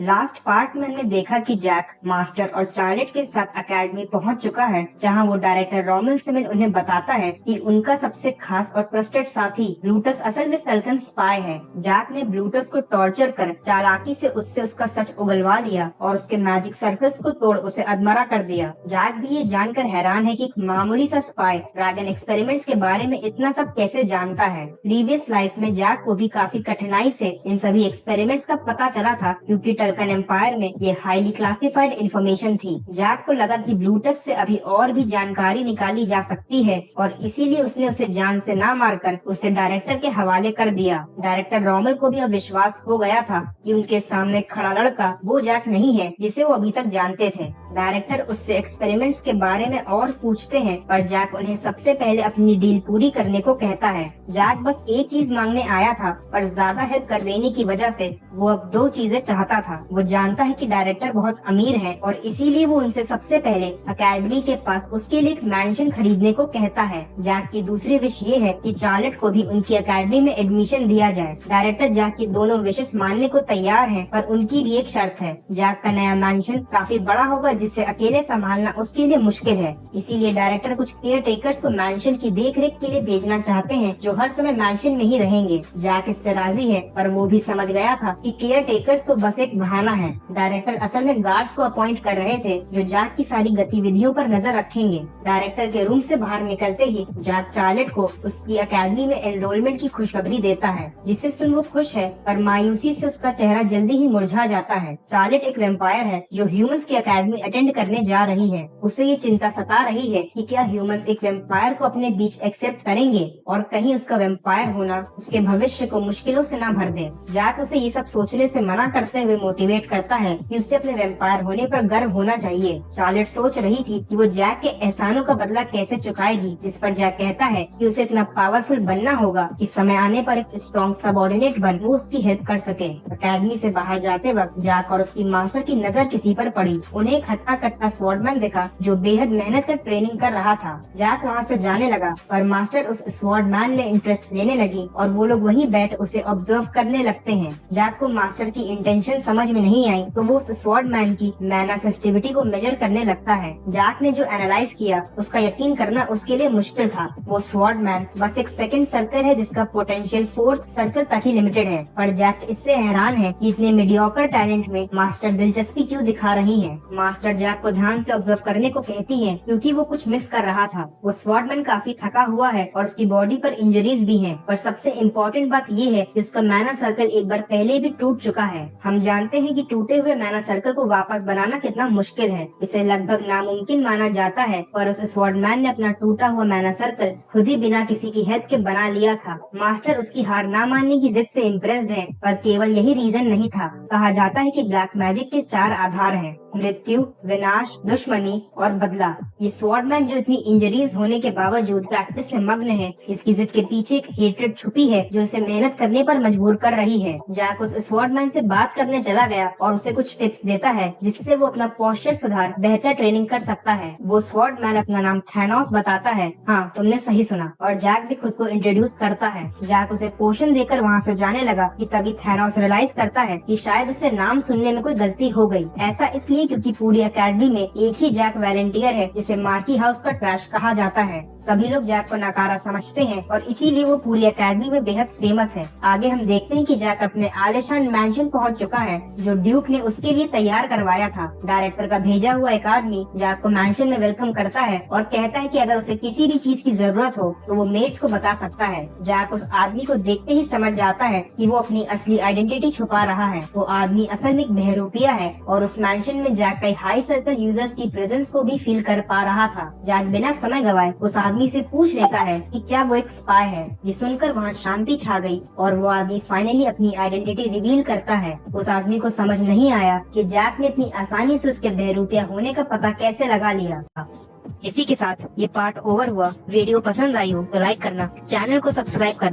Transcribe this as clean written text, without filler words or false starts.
Last part में हमने देखा कि जैक मास्टर और चार्लेट के साथ अकेडमी पहुंच चुका है, जहां वो डायरेक्टर रोमेल सिमल उन्हें बताता है कि उनका सबसे खास और ट्रस्टेड साथी ब्लूटस असल में टल्कन स्पाई है। जैक ने ब्लूटस को टॉर्चर कर चालाकी से उससे उसका सच उगलवा लिया और उसके मैजिक सर्कल्स को तोड़ उसे अधमरा कर दिया। जैक भी ये जानकर हैरान है कि एक मामूली सा स्पाई ड्रैगन एक्सपेरिमेंट्स के बारे में इतना सब कैसे जानता है। प्रीवियस लाइफ में जैक को भी काफी कठिनाई से इन सभी एक्सपेरिमेंट्स का पता चला था, क्योंकि टल्कन एम्पायर में ये हाईली क्लासिफाइड इंफॉर्मेशन थी। जैक को लगा कि ब्लूटस से अभी और भी जानकारी निकाली जा सकती है और इसीलिए उसने उसे जान से ना मारकर उसे डायरेक्टर के हवाले कर दिया। डायरेक्टर रोमेल को भी अब विश्वास हो गया था कि उनके सामने खड़ा लड़का वो जैक नहीं है जिसे वो अभी तक जानते थे। डायरेक्टर उससे एक्सपेरिमेंट्स के बारे में और पूछते हैं, पर जैक उन्हें सबसे पहले अपनी डील पूरी करने को कहता है। जैक बस एक चीज मांगने आया था, पर ज्यादा हेल्प कर देने की वजह से वो अब दो चीजें चाहता था। वो जानता है कि डायरेक्टर बहुत अमीर है और इसीलिए वो उनसे सबसे पहले अकेडमी के पास उसके लिए एक मैंशन खरीदने को कहता है। जैक की दूसरी विश ये है कि चार्लेट को भी उनकी अकेडमी में एडमिशन दिया जाए। डायरेक्टर जैक की दोनों विशेष मानने को तैयार है, पर उनकी भी एक शर्त है। जैक का नया मैंशन काफी बड़ा होगा, जिसे अकेले संभालना उसके लिए मुश्किल है। इसीलिए डायरेक्टर कुछ केयर टेकर्स को मैंशन की देखरेख के लिए भेजना चाहते हैं, जो हर समय मैंशन में ही रहेंगे। जैक इससे राजी है, पर वो भी समझ गया था कि केयर टेकर्स तो बस एक बहाना है। डायरेक्टर असल में गार्ड्स को अपॉइंट कर रहे थे, जो जैक की सारी गतिविधियों पर नजर रखेंगे। डायरेक्टर के रूम से बाहर निकलते ही जैक चार्लेट को उसकी अकेडमी में एनरोलमेंट की खुशखबरी देता है, जिसे सुन वो खुश है, पर मायूसी से उसका चेहरा जल्दी ही मुरझा जाता है। चार्लेट एक वेम्पायर है जो ह्यूमंस की अकेडमी अटेंड करने जा रही है। उसे ये चिंता सता रही है कि क्या ह्यूमंस एक वेम्पायर को अपने बीच एक्सेप्ट करेंगे और कहीं उसका वेम्पायर होना उसके भविष्य को मुश्किलों से न भर दे। जैक उसे ये सब सोचने से मना करते हुए मोटिवेट करता है कि उसे अपने वेम्पायर होने पर गर्व होना चाहिए। चार्लेट सोच रही थी कि वो जैक के एहसानों का बदला कैसे चुकाएगी, जिस पर जैक कहता है कि उसे इतना पावरफुल बनना होगा कि समय आने पर एक स्ट्रॉन्ग सबऑर्डिनेट बन वो उसकी हेल्प कर सके। अकेडमी से बाहर जाते वक्त जैक और उसकी मास्टर की नजर किसी पर पड़ी। उन्हें एक हट्टा कट्टा स्वॉर्डमैन दिखा जो बेहद मेहनत कर ट्रेनिंग कर रहा था। जैक वहाँ से जाने लगा, पर मास्टर उस स्वॉर्डमैन में इंटरेस्ट लेने लगी और वो लोग वहीं बैठ उसे ऑब्जर्व करने लगते हैं। जैक को मास्टर की इंटेंशन समझ में नहीं आई, तो वो उस स्वॉर्डमैन की मैना सेंसिटिविटी को मेजर करने लगता है। जैक ने जो एनालाइज किया उसका यकीन करना उसके लिए मुश्किल था। वो स्वॉर्डमैन बस एक सेकंड सर्कल है जिसका पोटेंशियल फोर्थ सर्कल तक ही लिमिटेड है। पर जैक इससे हैरान है कि इतने मीडियोकर टैलेंट में मास्टर दिलचस्पी क्यों दिखा रही है। मास्टर जैक को ध्यान से ऑब्जर्व करने को कहती है, क्योंकि वो कुछ मिस कर रहा था। वो स्वॉर्डमैन काफी थका हुआ है और उसकी बॉडी पर इंजरीज भी हैं। पर सबसे इम्पोर्टेंट बात ये है कि उसका मैना सर्कल एक बार पहले भी टूट चुका है। हम जानते हैं कि टूटे हुए मैना सर्कल को वापस बनाना कितना मुश्किल है। इसे लगभग नामुमकिन माना जाता है, पर उस स्वॉर्डमैन ने अपना टूटा हुआ मैना सर्कल खुद ही बिना किसी की हेल्प के बना लिया था। मास्टर उसकी हार ना मानने की जिद से इम्प्रेस्ड है, पर केवल यही रीजन नहीं था। कहा जाता है कि ब्लैक मैजिक के 4 आधार हैं: मृत्यु, विनाश, दुश्मनी और बदला। ये स्वॉर्डमैन जो इतनी इंजरीज होने के बावजूद प्रैक्टिस में मग्न है, इसकी जिद के पीछे एक हेट्रेड छुपी है जो इसे मेहनत करने पर मजबूर कर रही है। जैक उस स्वॉर्डमैन से बात करने चला गया और उसे कुछ टिप्स देता है, जिससे वो अपना पोस्चर सुधार बेहतर ट्रेनिंग कर सकता है। वो स्वॉर्डमैन अपना नाम थैनोस बताता है। हाँ, तुमने सही सुना। और जैक भी खुद को इंट्रोड्यूस करता है। जैक उसे पोशन देकर वहाँ से जाने लगा कि तभी थैनोस रियलाइज करता है कि शायद उसे नाम सुनने में कोई गलती हो गई। ऐसा इसलिए क्योंकि पूरी अकेडमी में एक ही जैक वॉलंटियर है जिसे मार्की हाउस का ट्रैश कहा जाता है। सभी लोग जैक को नकारा समझते हैं और इसीलिए वो पूरी अकेडमी में बेहद फेमस है। आगे हम देखते हैं कि जैक अपने आलिशान मैंशन पहुंच चुका है, जो ड्यूक ने उसके लिए तैयार करवाया था। डायरेक्टर का भेजा हुआ एक आदमी जैक को मैंशन में वेलकम करता है और कहता है कि अगर उसे किसी भी चीज की जरूरत हो तो वो मेट्स को बता सकता है। जैक उस आदमी को देखते ही समझ जाता है कि वो अपनी असली आइडेंटिटी छुपा रहा है। वो आदमी असल में एक बहरूपिया है और उस मैंशन में जैक कई हाई सर्कल यूजर्स की प्रेजेंस को भी फील कर पा रहा था। जैक बिना समय गवाए उस आदमी से पूछ लेता है कि क्या वो एक स्पाई है। ये सुनकर वहाँ शांति छा गई और वो आदमी फाइनली अपनी आइडेंटिटी रिवील करता है। उस आदमी को समझ नहीं आया कि जैक ने इतनी आसानी से उसके बहरूपिया होने का पता कैसे लगा लिया। इसी के साथ ये पार्ट ओवर हुआ। वीडियो पसंद आई हो तो लाइक करना, चैनल को सब्सक्राइब करना।